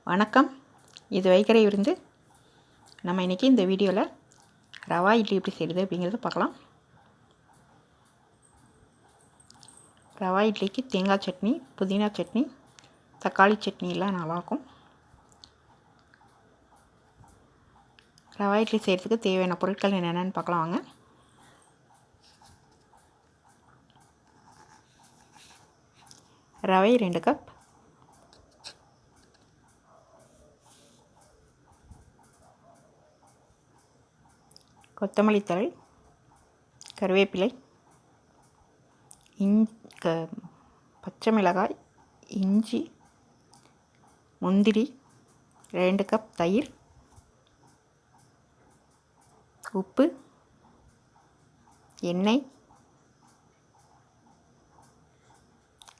வணக்கம், இது வைகரை விருந்து. நம்ம இன்றைக்கி இந்த வீடியோவில் ரவா இட்லி எப்படி செய்கிறது அப்படிங்கிறத பார்க்கலாம். ரவா இட்லிக்கு தேங்காய் சட்னி, புதினா சட்னி, தக்காளி சட்னி எல்லாம் நல்லாயிருக்கும். ரவா இட்லி செய்கிறதுக்கு தேவையான பொருட்கள் என்னென்னு பார்க்கலாம் வாங்க. ரவை 2 கப், கொத்தமல்லி தழை, கருவேப்பிலை, பச்சை மிளகாய், இஞ்சி, முந்திரி, 2 கப் தயிர், உப்பு, எண்ணெய்,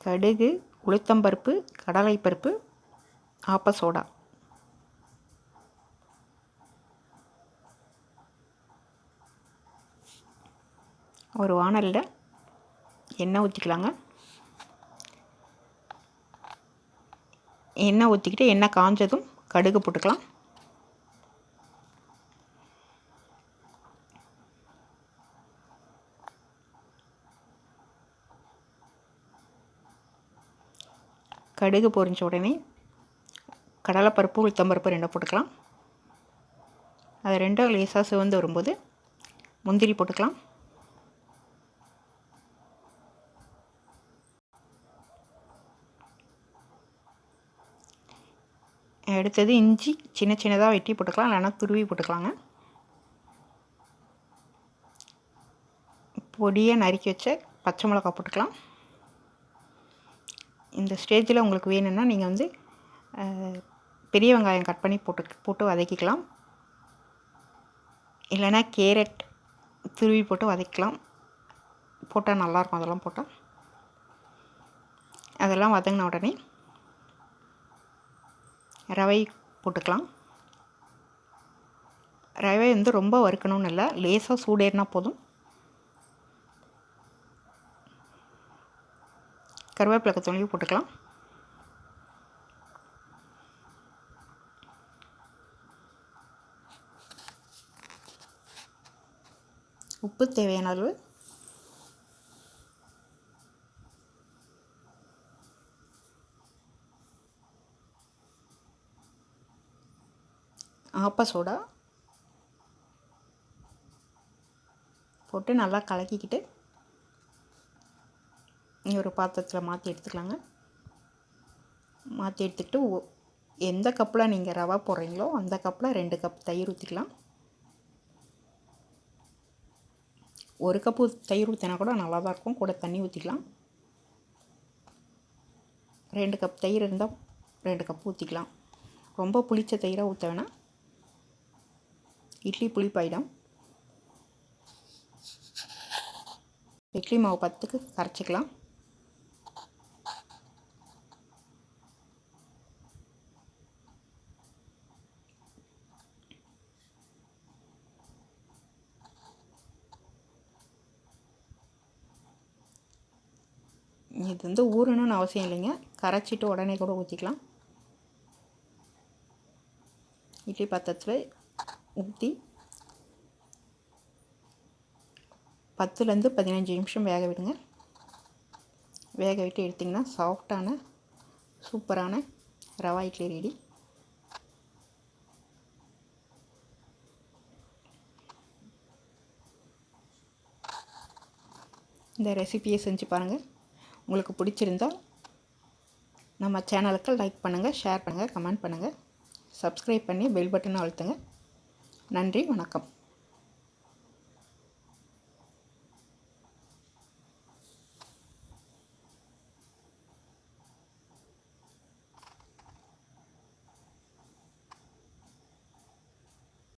கடுகு, உளுத்தம்பருப்பு, கடலைப்பருப்பு, ஆப்ப சோடா. ஒரு வாணலில் எண்ணெய் ஊற்றிக்கலாங்க. எண்ணெய் ஊற்றிக்கிட்டு எண்ணெய் காஞ்சதும் கடுகு போட்டுக்கலாம். கடுகு பொரிஞ்ச உடனே கடலைப்பருப்பு, உளுத்தம்பருப்பு 2 போட்டுக்கலாம். அது 2 லேசாக சிவந்து வரும்போது முந்திரி போட்டுக்கலாம். அடுத்தது இஞ்சி சின்ன சின்னதாக வெட்டி போட்டுக்கலாம், இல்லைன்னா துருவி போட்டுக்கலாங்க. பொடியை நறுக்கி வச்ச பச்சை மிளகா போட்டுக்கலாம். இந்த ஸ்டேஜில் உங்களுக்கு வேணும்னா நீங்கள் பெரிய வெங்காயம் கட் பண்ணி போட்டு வதக்கிக்கலாம், இல்லைன்னா கேரட் துருவி போட்டு வதக்கலாம். போட்டால் நல்லாயிருக்கும். அதெல்லாம் வதங்கின உடனே ரவை போட்டுக்கலாம். ரவை ரொம்ப வறுக்கணும்னு இல்லை, லேசாக சூடேறினா போதும். கருவேப்பிலை கொத்தமல்லி போட்டுக்கலாம். உப்பு தேவையான அளவு, ஆப்ப சோடா போட்டு நல்லா கலக்கிக்கிட்டு ஒரு பாத்திரத்தில் மாற்றி எடுத்துக்கலாங்க. மாற்றி எடுத்துக்கிட்டு எந்த கப்பில் நீங்கள் ரவா போடுறீங்களோ அந்த கப்பில் 2 கப் தயிர் ஊற்றிக்கலாம். 1 கப்பு தயிர் ஊற்றினா கூட நல்லா தான் இருக்கும். கூட தண்ணி ஊற்றிக்கலாம். 2 கப் தயிர் இருந்தால் 2 கப் ஊற்றிக்கலாம். ரொம்ப புளித்த தயிராக ஊற்ற வேணாம், இட்லி புளிப்பாயிடும். இட்லி மாவு 10க்கு கரைச்சிக்கலாம். இது ஊறணும்னு அவசியம் இல்லைங்க, கரைச்சிட்டு உடனே கூட ஊற்றிக்கலாம். இட்லி பாத்திரத்தில் ஊற்றி 10லேருந்து 15 நிமிஷம் வேக விடுங்க. வேக விட்டு எடுத்திங்கன்னா சாஃப்டான சூப்பரான ரவா இட்லி ரெடி. இந்த ரெசிபியை செஞ்சு பாருங்கள். உங்களுக்கு பிடிச்சிருந்தால் நம்ம சேனலுக்கு லைக் பண்ணுங்கள், ஷேர் பண்ணுங்கள், கமெண்ட் பண்ணுங்கள், சப்ஸ்கிரைப் பண்ணி பெல் பட்டனை அழுத்துங்க. நன்றி, வணக்கம்.